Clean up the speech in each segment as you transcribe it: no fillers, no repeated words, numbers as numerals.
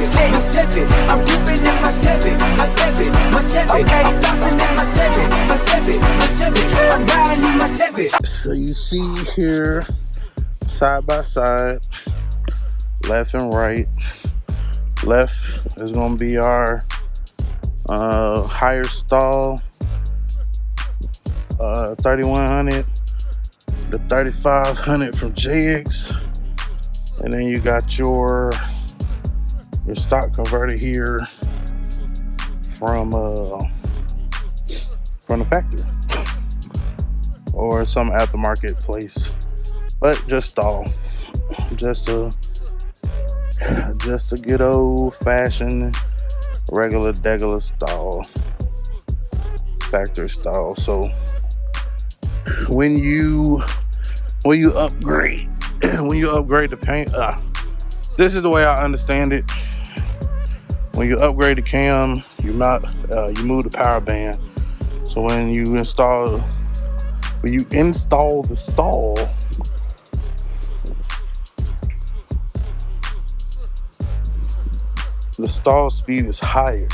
seven, my seven. I'm dipping in my seven, my seven, my seven. Okay. I'm flossing in my seven, my seven, my seven. I'm riding in my seven. So you see here, side by side, left and right. Left is gonna be our higher stall, 3100, the 3500 from JX, and then you got your stock converter here from the factory or some aftermarket place, but just stall, just a good old fashioned regular degular stall, factory stall. So when you upgrade the paint, this is the way I understand it. When you upgrade the cam, you move the power band. So when you install the stall, the stall speed is higher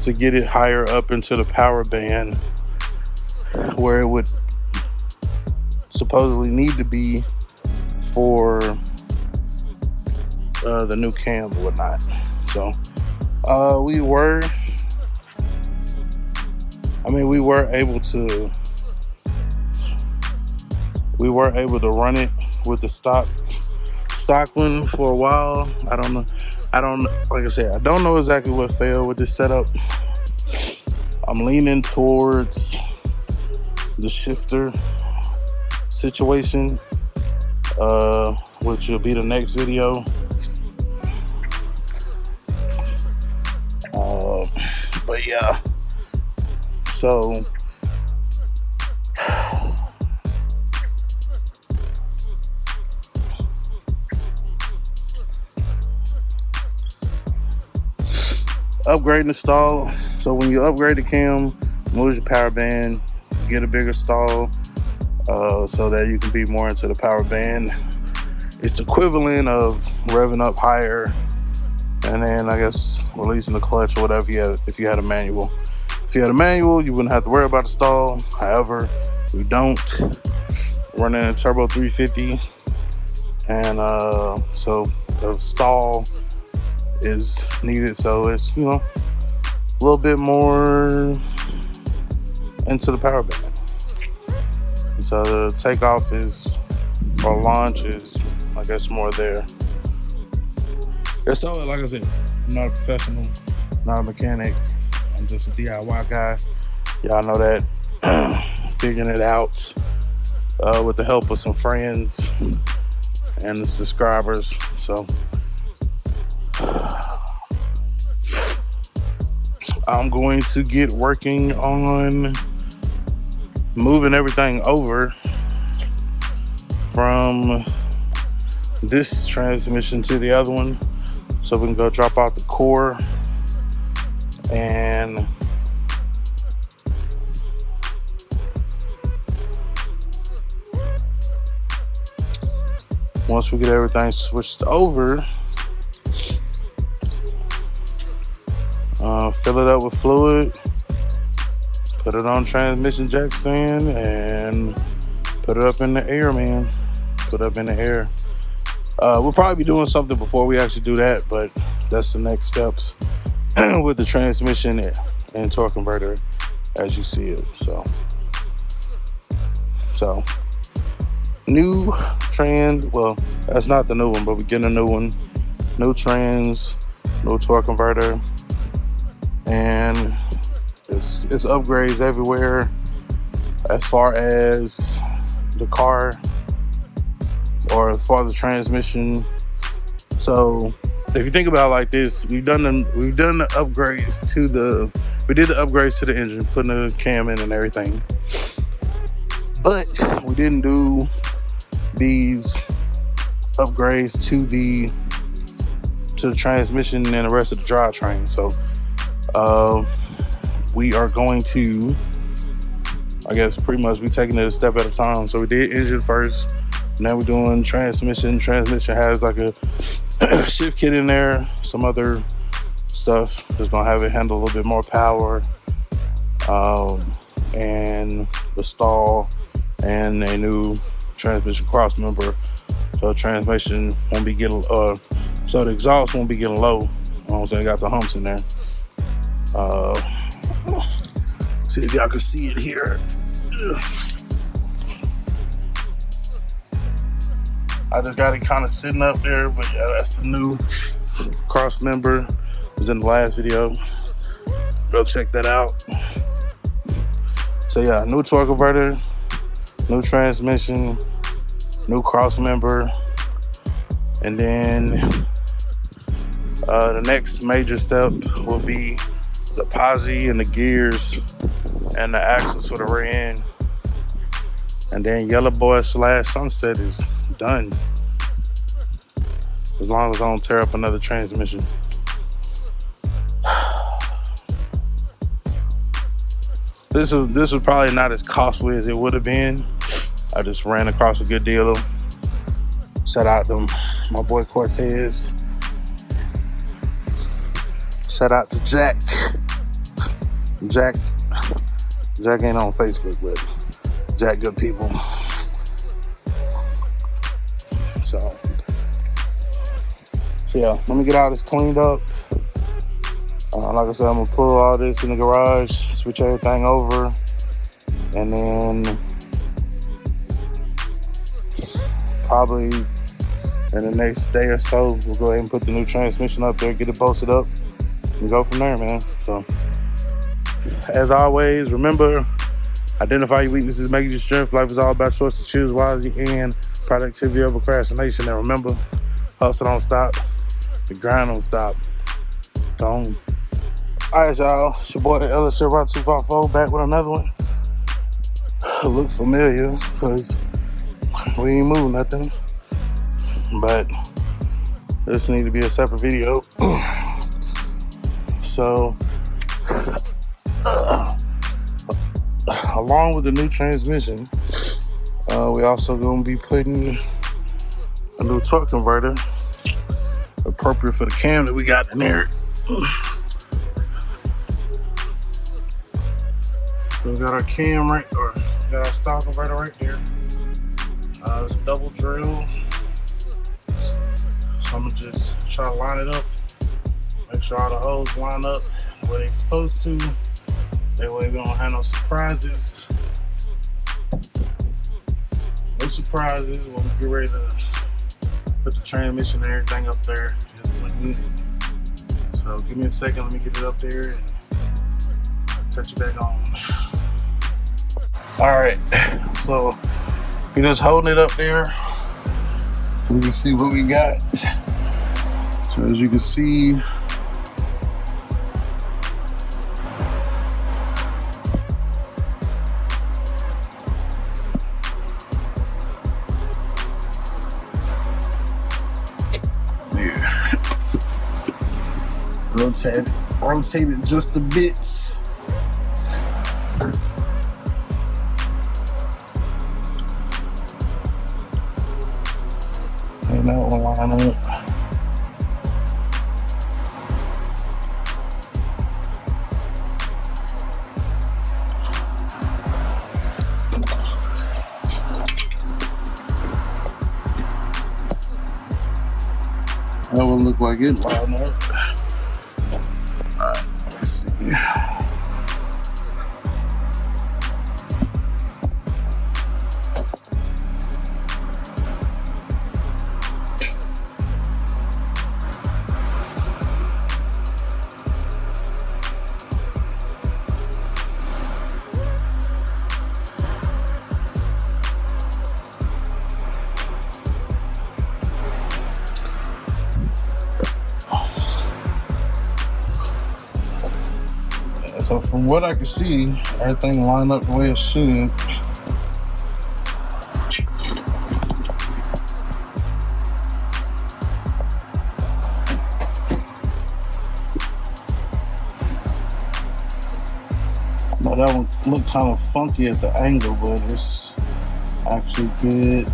to get it higher up into the power band where it would supposedly need to be for the new cam or whatnot. So we were able to run it with the stock one for a while. I don't know, like I said, I don't know exactly what failed with this setup. I'm leaning towards the shifter situation, which will be the next video. But yeah, so upgrading the stall. So when you upgrade the cam, move your power band, get a bigger stall, so that you can be more into the power band. It's the equivalent of revving up higher and then I guess releasing the clutch or whatever if you had a manual. If you had a manual, you wouldn't have to worry about the stall. However, we don't. Running a turbo 350, and so the stall is needed. So it's, a little bit more into the power band. So the takeoff or launch is, I guess, more there. And so, like I said, I'm not a professional, not a mechanic. I'm just a DIY guy. Y'all know that. Figuring it out with the help of some friends and the subscribers. So I'm going to get working on moving everything over from this transmission to the other one, so we can go drop out the core and once we get everything switched over, fill it up with fluid, put it on transmission jack stand, and put it up in the air, man. Put it up in the air. We'll probably be doing something before we actually do that, but that's the next steps with the transmission and torque converter as you see it. So new trans, well, that's not the new one, but we're getting a new one. New trans, new torque converter, and it's upgrades everywhere as far as the car or as far as the transmission. So if you think about it like this, we did the upgrades to the engine, putting the cam in and everything, but we didn't do these upgrades to the transmission and the rest of the drivetrain. So we are going to, I guess, pretty much be taking it a step at a time. So we did engine first, now we're doing transmission. Transmission has like a shift kit in there, some other stuff that's gonna have it handle a little bit more power, and the stall, and a new transmission cross member, so transmission won't be getting so the exhaust won't be getting low. So I got the humps in there. See if y'all can see it here. I just got it kind of sitting up there, but yeah, that's the new cross member. It was in the last video. Go check that out. So yeah, new torque converter, new transmission, new cross member, and then the next major step will be the posi and the gears and the axles for the rear end. And then Yellow Boy / Sunset is done. As long as I don't tear up another transmission. This was probably not as costly as it would have been. I just ran across a good deal. Shout out to my boy Cortez. Shout out to Jack. Jack ain't on Facebook, but Jack good people. So yeah, let me get all this cleaned up. Like I said, I'm gonna pull all this in the garage, switch everything over, and then probably in the next day or so, we'll go ahead and put the new transmission up there, get it bolted up, and go from there, man. So, as always, remember, identify your weaknesses, make it your strength. Life is all about choice to choose wisely and productivity over procrastination. And remember, hustle don't stop, the grind don't stop. Don't. All right, y'all. It's your boy Ellis 254 back with another one. Look familiar because we ain't moving nothing, but this need to be a separate video. So, along with the new transmission, we also gonna be putting a new torque converter, appropriate for the cam that we got in there. So we got our cam right, or got our stall converter right there. It's double drill. So I'm gonna just try to line it up, make sure all the holes line up where they're supposed to. That way we don't have no surprises. No surprises when we get ready to put the transmission and everything up there as one unit. So give me a second, let me get it up there and I'll cut you back on. Alright, so we're just holding it up there so we can see what we got. So as you can see, rotate it just a bit. And that will line up. That will look like it line up. Alright, let's see. So from what I can see, everything lined up the way it should. Now that one looked kind of funky at the angle, but it's actually good.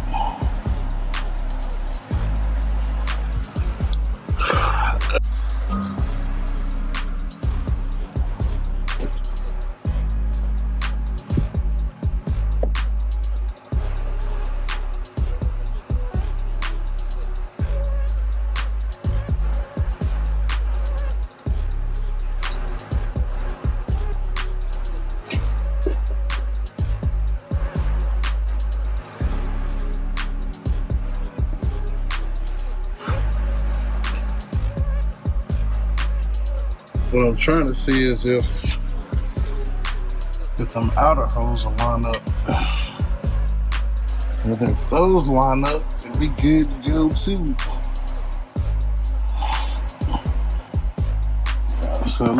What I'm trying to see is if them outer hoses will line up. And if those line up, it'll be good to go too. So it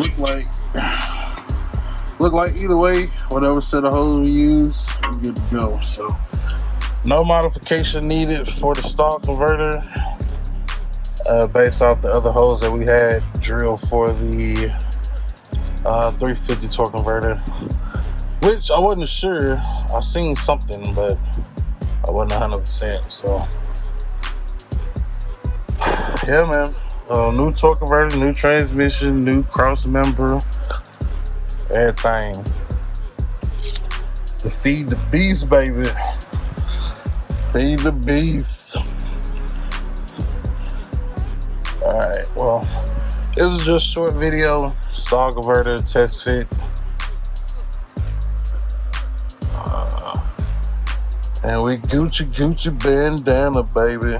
look like either way, whatever set of hose we use, we're good to go. So no modification needed for the stall converter, based off the other hose that we had drilled for the 350 torque converter, which I wasn't sure. I seen something, but I wasn't 100%. So yeah, man. New torque converter, new transmission, new cross member, everything. To feed the beast, baby. Feed the beast. Alright, well, it was just a short video. Stall converter, test fit. And we Gucci bandana, baby.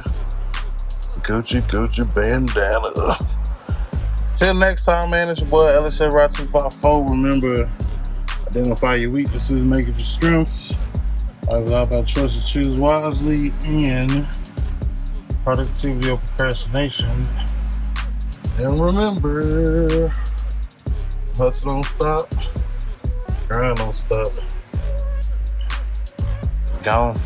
Gucci bandana. Till next time, man, it's your boy LSA Ride 254. Remember, identify your weaknesses, make it your strengths. Life is all about choices, choose wisely, and productivity or procrastination. And remember, hustle don't stop, grind don't stop. Gone.